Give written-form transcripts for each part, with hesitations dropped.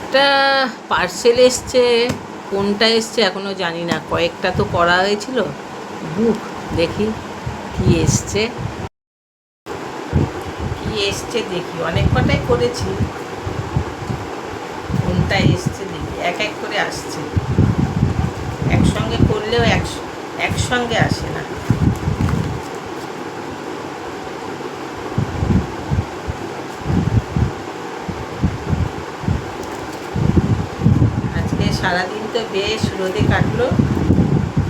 একটা পার্সেল এসছে, কোনটা এসছে এখনও জানি না। কয়েকটা তো করা হয়েছিল বুক, দেখি কি এসছে। কি এসছে দেখি, অনেক কটাই করেছি, কোনটা এসছে দেখি। এক এক করে আসছে, একসঙ্গে করলেও একসঙ্গে আসে না। আজকে সারাদিন তো বেশ রোদে কাটলো,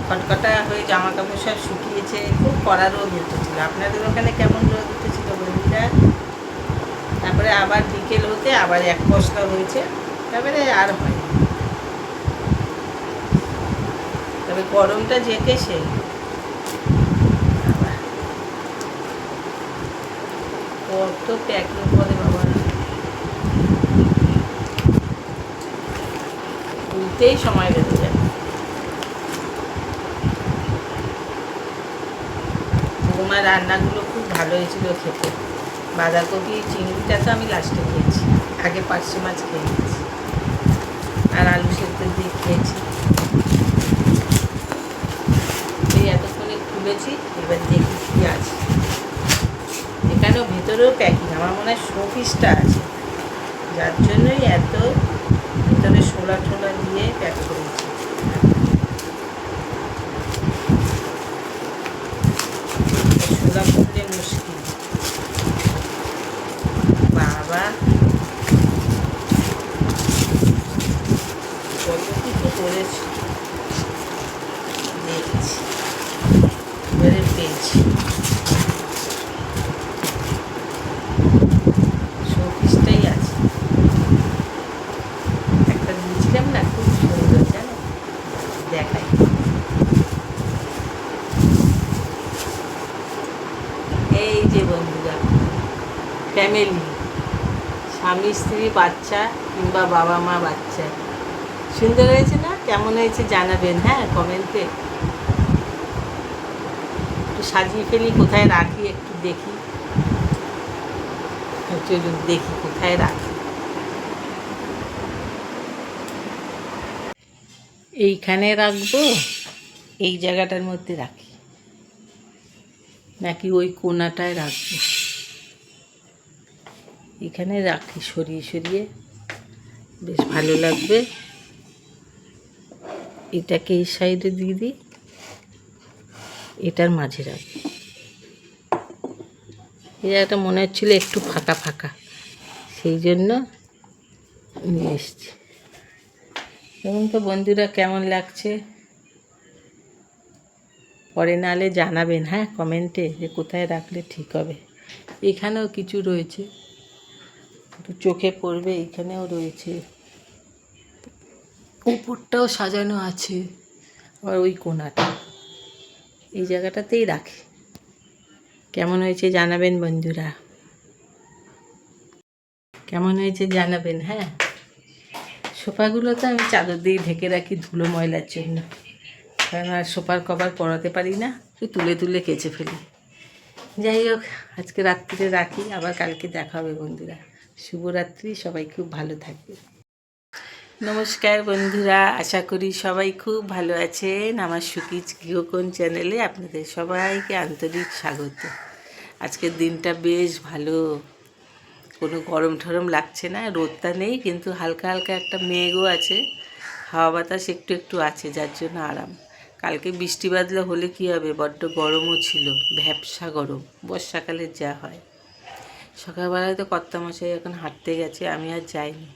খটখটা হয়ে জামা কাপড় সব শুকিয়েছে, খুব কড়া রোদ উঠেছিল। আপনাদের ওখানে কেমন রোদ উঠেছিল বন্ধুরা? তারপরে আবার বিকেল হতে আবার এক পশলা হয়েছে, তারপরে আর হয়। তবে গরমটা জেঁকে সেই। আবার কত প্যাকিং করে বাবা, তুলতেই সময় বেঁধে যায়। বৌমার রান্নাগুলো খুব ভালো হয়েছিল খেতে। বাঁধাকপি চিংড়িটা তো আমি লাস্টে খেয়েছি, আগে পার্শে মাছ খেয়ে নিয়েছি, আর আলু সেদ্ধ দিয়ে খেয়েছি। এই এতক্ষণে খুলেছি, এবার দেখি কী আছে। এখানেও ভেতরেও প্যাকিং, আমার মনে হয় শোপিসটা আছে, যার জন্যই এত ভেতরে শোলা টোলা দিয়ে প্যাক করেছি। শোলা করলে মুশকিল বাবা, কত কিছু করেছি দেখছি, এবারে পেয়েছি। শোপিসটাই আছে, একটা দিয়েছিলাম না, খুব সুন্দর জানো, দেখাই। এই যে বন্ধুরা, ফ্যামিলি, স্বামী স্ত্রী বাচ্চা কিংবা বাবা মা বাচ্চা, সুন্দর হয়েছে না? কেমন হয়েছে জানাবেন হ্যাঁ কমেন্টে। একটু সাজিয়ে ফেলি, কোথায় রাখি একটু দেখি, চলুন দেখি কোথায় রাখি। এইখানে রাখবো, এই জায়গাটার মধ্যে রাখি, নাকি ওই কোণাটায় রাখবো? এখানে রাখি, সরিয়ে সরিয়ে, বেশ ভালো লাগবে। এটাকে এই সাইডে দিয়ে দিই, এটার মাঝে রাখবো। এই জায়গাটা মনে হচ্ছিলো একটু ফাঁকা ফাঁকা, সেই জন্য নিয়ে এসছি। দেখুন তো বন্ধুরা কেমন লাগছে, পরে নাহলে জানাবেন হ্যাঁ কমেন্টে যে কোথায় রাখলে ঠিক হবে। এখানেও কিছু রয়েছে, চোখে পড়বে, এখানেও রয়েছে, উপরটাও সাজানো আছে, আবার ওই কোণাটা, এই জায়গাটাতেই রাখি। কেমন হয়েছে জানাবেন বন্ধুরা, কেমন হয়েছে জানাবেন হ্যাঁ। সোফাগুলো তো আমি চাদর দিয়ে ঢেকে রাখি ধুলো ময়লার জন্য, কারণ আর সোফার কভার পরাতে পারি না, তুলে তুলে কেচে ফেলি। যাই হোক, আজকে রাত্রিরে রাখি, আবার কালকে দেখা হবে বন্ধুরা। শুভরাত্রি, সবাই খুব ভালো থাকবে। নমস্কার বন্ধুরা, আশা করি সবাই খুব ভালো আছেন। আমার সুকিজ গৃহকোণ চ্যানেলে আপনাদের সবাইকে আন্তরিক স্বাগত। আজকের দিনটা বেশ ভালো, কোনো গরম ঠরম লাগছে না, রোদটা নেই, কিন্তু হালকা হালকা একটা মেঘও আছে, হাওয়া বাতাস একটু একটু আছে, যার জন্য আরাম। কালকে বৃষ্টি বাদলা হলে কী হবে, বড্ড গরমও ছিল, ভ্যাপসা গরম, বর্ষাকালের যা হয়। সকালবেলায় তো কর্তামশাই এখন হাঁটতে গেছে, আমি আর যাইনি।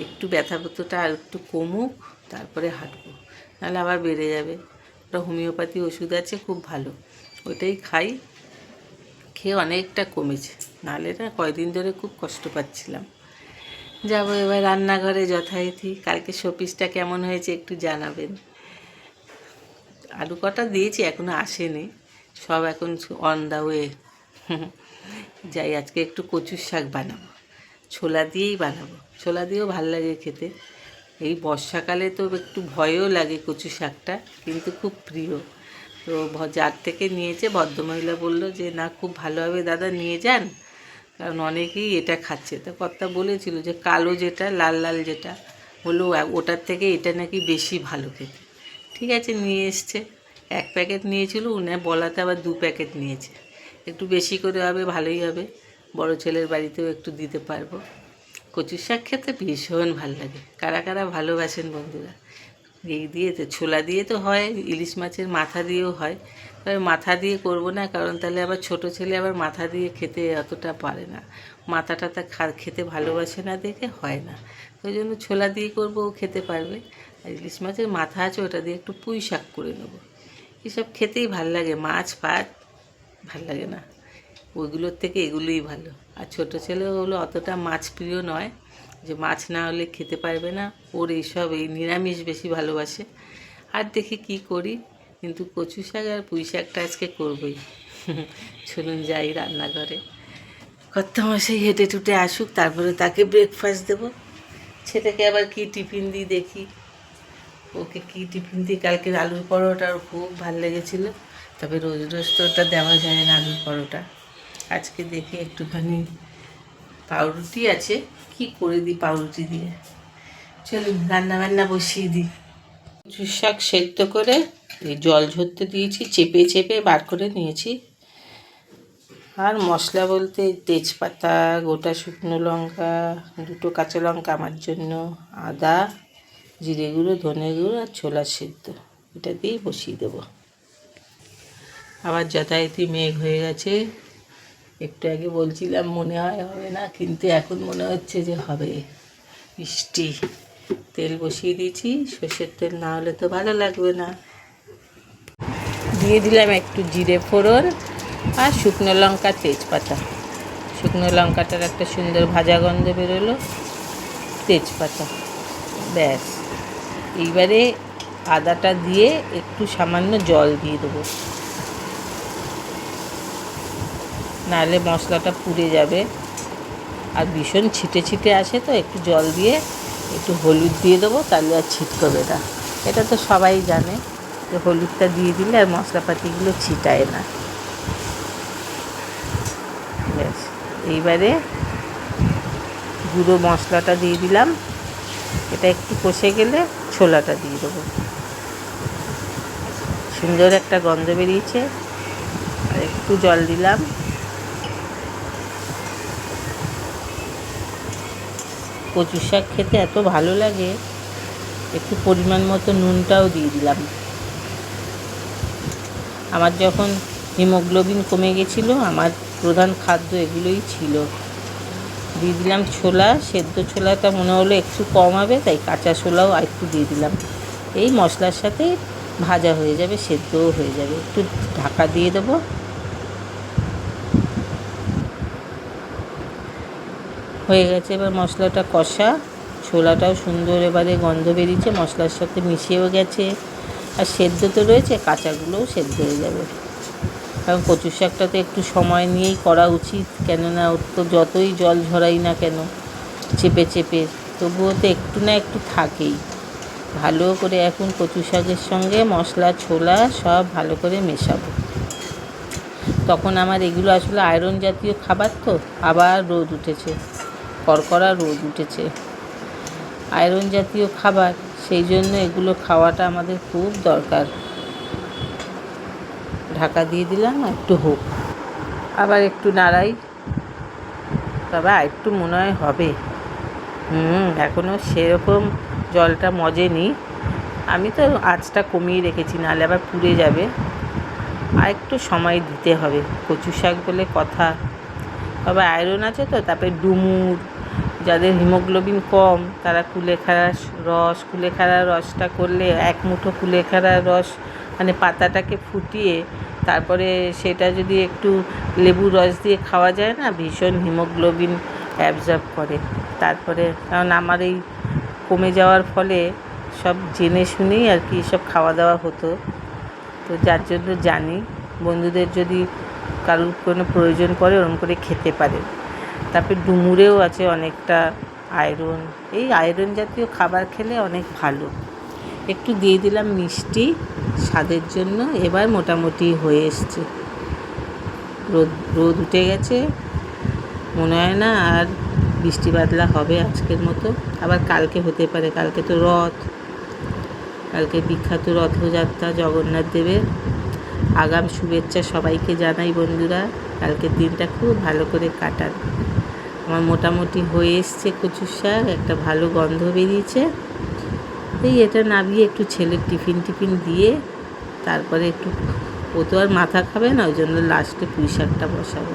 একটু ব্যথা ব্যথাটা আর একটু কমুক, তারপরে হাঁটবো, নাহলে আবার বেড়ে যাবে। ওটা হোমিওপ্যাথি ওষুধ আছে, খুব ভালো, ওটাই খাই, খেয়ে অনেকটা কমেছে, নাহলে না কয়দিন ধরে খুব কষ্ট পাচ্ছিলাম। যাবো এবার রান্নাঘরে যথারীতি। কালকে শোপিসটা কেমন হয়েছে একটু জানাবেন। আলু কটা দিয়েছি, এখনও আসেনি, সব এখন অন দ্য ওয়ে। যাই, আজকে একটু কচুর শাক বানাবো, ছোলা দিয়েই বানাবো, ছোলা দিয়েও ভাল লাগে খেতে। এই বর্ষাকালে তো একটু ভয়ও লাগে কচু শাকটা, কিন্তু খুব প্রিয়। তো যার থেকে নিয়েছে ভদ্রমহিলা বলল যে না খুব ভালো হবে দাদা, নিয়ে যান, কারণ অনেকেই এটা খাচ্ছে। তা কর্তা বলেছিল যে কালো যেটা, লাল লাল যেটা, হলো ওটার থেকে এটা নাকি বেশি ভালো খেতে। ঠিক আছে, নিয়ে এসছে। 1 প্যাকেট নিয়েছিল, উনি বলাতে আবার 2 প্যাকেট নিয়েছে। একটু বেশি করে হবে, ভালোই হবে, বড় ছেলের বাড়িতেও একটু দিতে পারবো। কচুর শাক খেতে ভীষণ ভাল লাগে। কারা কারা ভালোবাসেন বন্ধুরা? এই দিয়ে তো ছোলা দিয়ে তো হয়, ইলিশ মাছের মাথা দিয়েও হয়। তবে মাথা দিয়ে করব না, কারণ তাহলে আবার ছোট ছেলে আবার মাথা দিয়ে খেতে অতটা পারে না, মাথা টাথা খেতে ভালোবাসে না দেখে হয় না। ওই জন্য ছোলা দিয়ে করবো, ও খেতে পারবে। আর ইলিশ মাছের মাথা আছে, ওটা দিয়ে একটু পুঁই শাক করে নেবো। এসব খেতেই ভাল লাগে, মাছ ফাছ ভাল লাগে না, ওইগুলোর থেকে এগুলোই ভালো। আর ছোট ছেলে হলো অতটা মাছ প্রিয় নয়, যে মাছ না হলে খেতে পারবে না, ওর এইসব এই নিরামিষ বেশি ভালোবাসে। আর দেখি কি করি, কিন্তু কচু শাক আর পুঁই শাকটা আজকে করবই। চলুন যাই রান্নাঘরে। কর্তামশাই হেঁটে টুটে আসুক, তারপরে তাকে ব্রেকফাস্ট দেবো। ছেলেকে আবার কি টিফিন দিই দেখি, ওকে কি টিফিন দিই। কালকে আলুর পরোটা ওর খুব ভালো লেগেছিলো, তবে রোজ রোজ তো ওটা দেওয়া যায় না আলুর পরোটা। আজকে দেখি একটুখানি পাউরুটি আছে, কি করে দিই পাউরুটি দিয়ে। চলুন রান্নাবান্না বসিয়ে দিই। কচু শাক সেদ্ধ করে এই জল ঝরতে দিয়েছি, চেপে চেপে বার করে নিয়েছি। আর মশলা বলতে তেজপাতা, গোটা শুকনো লঙ্কা, 2টো কাঁচা লঙ্কা আমার জন্য, আদা, জিরে গুঁড়ো, ধনে গুঁড়ো আর ছোলা সেদ্ধ, এটা দিয়েই বসিয়ে দেবো। আবার যথারীতি মেঘ হয়ে গেছে। একটু আগে বলছিলাম মনে হয় হবে না, কিন্তু এখন মনে হচ্ছে যে হবে বৃষ্টি। তেল বসিয়ে দিয়েছি, সর্ষের তেল, না হলে তো ভালো লাগবে না। দিয়ে দিলাম একটু জিরে ফোড়ন আর শুকনো লঙ্কা, তেজপাতা। শুকনো লঙ্কাটার একটা সুন্দর ভাজা গন্ধ বেরোলো, তেজপাতা, ব্যাস। এইবারে আদাটা দিয়ে একটু সামান্য জল দিয়ে দেবো, নাহলে মশলাটা পুড়ে যাবে। আর ভীষণ ছিটে ছিটে আসে, তো একটু জল দিয়ে একটু হলুদ দিয়ে দেবো, তাহলে আর ছিটকবে না। এটা তো সবাই জানে যে হলুদটা দিয়ে দিলে আর মশলাপাতিগুলো ছিটায় না। ব্যাস, এইবারে গুঁড়ো মশলাটা দিয়ে দিলাম। এটা একটু কষে গেলে ছোলাটা দিয়ে দেবো। সুন্দর একটা গন্ধ বেরিয়েছে। আর একটু জল দিলাম। কচু শাক খেতে এত ভালো লাগে, একটু পরিমাণ মতো নুনটাও দিয়ে দিলাম। আমার যখন হিমোগ্লোবিন কমে গেছিলো, আমার প্রধান খাদ্য এগুলোই ছিল। দিয়ে দিলাম ছোলা সেদ্ধ, ছোলাটা মনে হলো একটু কম হবে, তাই কাঁচা ছোলাও একটু দিয়ে দিলাম। এই মশলার সাথে ভাজা হয়ে যাবে, সেদ্ধও হয়ে যাবে। একটু ঢাকা দিয়ে দেবো। হয়ে গেছে, এবার মশলাটা কষা, ছোলাটাও সুন্দর এবারে গন্ধ বেরিয়েছে, মশলার সাথে মিশিয়েও গেছে। আর সেদ্ধ তো রয়েছে, কাঁচাগুলোও সেদ্ধ হয়ে যাবে। কারণ কচু শাকটাতে একটু সময় নিয়েই করা উচিত, কেননা ওর তো যতই জল ঝরাই না কেন চেপে চেপে, তবুও তো একটু না একটু থাকেই। ভালো করে এখন কচু শাকের সঙ্গে মশলা, ছোলা সব ভালো করে মেশাবো। তখন আমার এগুলো আসলে আয়রন জাতীয় খাবার, তো আবার রোদ উঠেছে, কড়কড়া রোদ উঠেছে, আয়রন জাতীয় খাবার, সেই জন্য এগুলো খাওয়াটা আমাদের খুব দরকার। ঢাকা দিয়ে দিলাম, একটু হোক, আবার একটু নাড়াই, তবে একটু মনে হয় হবে। এখনও সেরকম জলটা মজেনি। আমি তো আঁচটা কমিয়ে রেখেছি, নাহলে আবার পুড়ে যাবে। আর একটু সময় দিতে হবে, কচু শাক বলে কথা। তবে আয়রন আছে তো, তারপরে ডুমুর, যাদের হিমোগ্লোবিন কম, তারা কুলেখাড়ার রসটা করলে, 1 মুঠো কুলেখাড়ার রস মানে পাতাটাকে ফুটিয়ে তারপরে সেটা যদি একটু লেবুর রস দিয়ে খাওয়া যায় না, ভীষণ হিমোগ্লোবিন অ্যাবজর্ব করে। তারপরে কারণ আমার এই কমে যাওয়ার ফলে সব জেনে শুনেই আর কি সব খাওয়া দাওয়া হতো, তো যার জন্য জানি। বন্ধুদের যদি কারোর কোনো প্রয়োজন পড়ে, ওরকম করে খেতে পারে। তারপরে ডুমুরেও আছে অনেকটা আয়রন, এই আয়রন জাতীয় খাবার খেলে অনেক ভালো। একটু দিয়ে দিলাম মিষ্টি স্বাদের জন্য। এবার মোটামুটি হয়ে এসছে, রোদ উঠে গেছে, মনে হয় না আর বৃষ্টি বাদলা হবে আজকের মতো, আবার কালকে হতে পারে। কালকে তো রথ, কালকে বিখ্যাত রথযাত্রা জগন্নাথ দেবের। আগাম শুভেচ্ছা সবাইকে জানাই বন্ধুরা। কালকের দিনটা খুব ভালো করে কাটান। আমার মোটামুটি হয়ে এসছে কচুর শাক, একটা ভালো গন্ধ বেরিয়েছে। এই এটা নামিয়ে একটু ছেলের টিফিন দিয়ে তারপরে একটু, ও তো আর মাথা খাবে না, ওই জন্য লাস্টে পুঁই শাকটা বসাবো।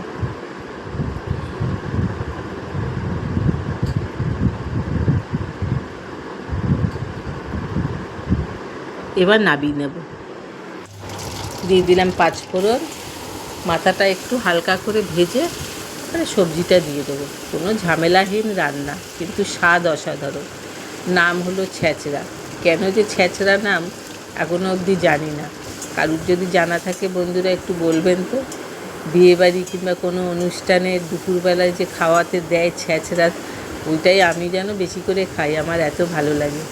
এবার নামিয়ে নেব। দিয়ে দিলাম 5 ফোড়ন। মাথাটা একটু হালকা করে ভেজে মানে সবজিটা দিয়ে দেবো। কোনো ঝামেলাহীন রান্না, কিন্তু স্বাদ অসাধারণ। নাম হলো ছ্যাঁচড়া। কেন যে ছ্যাঁচড়া নাম এখনও অবধি জানি না। কারুর যদি জানা থাকে বন্ধুরা একটু বলবেন তো। বিয়েবাড়ি কিংবা কোনো অনুষ্ঠানে দুপুরবেলায় যে খাওয়াতে দেয় ছ্যাঁচড়া, ওইটাই আমি যেন বেশি করে খাই, আমার এত ভালো লাগে।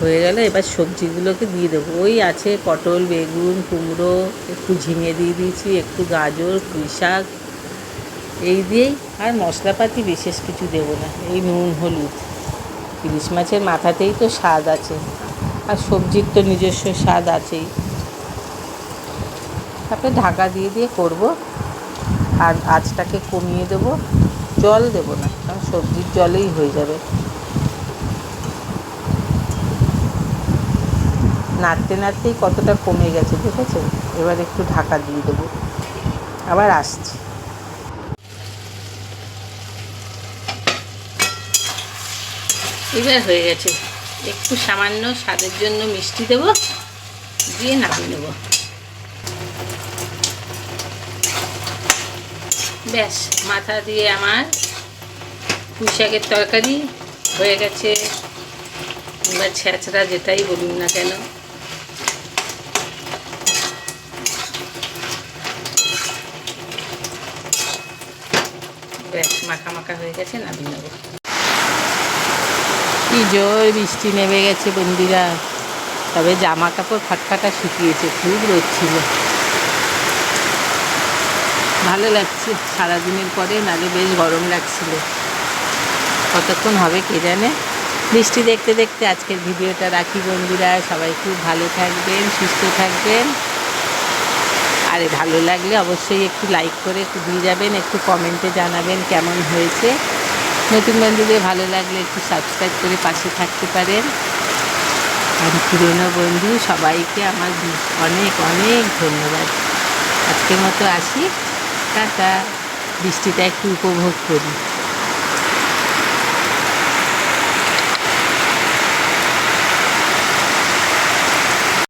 হয়ে গেলে এবার সবজিগুলোকে দিয়ে দেবো। ওই আছে পটল, বেগুন, কুমড়ো, একটু ঝিঙে দিয়ে দিয়েছি, একটু গাজর, পুঁই শাক, এই দিয়েই। আর মশলাপাতি বিশেষ কিছু দেবো না, এই নুন হলুদ। ইলিশ মাছের মাথাতেই তো স্বাদ আছে, আর সবজির তো নিজস্ব স্বাদ আছেই। তারপরে ঢাকা দিয়ে করব। আর আঁচটাকে কমিয়ে দেবো, জল দেবো না, কারণ সবজির জলেই হয়ে যাবে। নাড়তে নাড়তেই কতটা কমে গেছে দেখেছেন। এবার একটু ঢাকা দিয়ে দেবো, আবার আসছি। এবার হয়ে গেছে। একটু সামান্য স্বাদের জন্য মিষ্টি দেবো, দিয়ে নামিয়ে নেব। ব্যাস, মাথা দিয়ে আমার পুঁই শাকের তরকারি হয়ে গেছে। এবার ছ্যাঁচড়া যেটাই বলুন না কেন, ব্যাস মাখা মাখা হয়ে গেছে, নামিয়ে নেব। কি জোর বৃষ্টি নেমে গেছে বন্ধুরা। তবে জামা কাপড় ফাটফাটা শুকিয়েছে, খুব রোদ ছিল। ভালো লাগছে সারাদিনের পরে, নালে বেশ গরম লাগছিল। কতক্ষণ হবে কে জানে। বৃষ্টি দেখতে দেখতে আজকের ভিডিওটা রাখি বন্ধুরা। সবাই খুব ভালো থাকবেন, সুস্থ থাকবেন। আর ভালো লাগলে অবশ্যই একটু লাইক করে দিয়ে যাবেন, একটু কমেন্টে জানাবেন কেমন হয়েছে। নতুন বন্ধুদের ভালো লাগলে একটু সাবস্ক্রাইব করে পাশে থাকতে পারেন। আর পুরনো বন্ধু সবাইকে আমার অনেক অনেক ধন্যবাদ। আজকের মতো আসি, টাটা। বৃষ্টিটা একটু উপভোগ করি।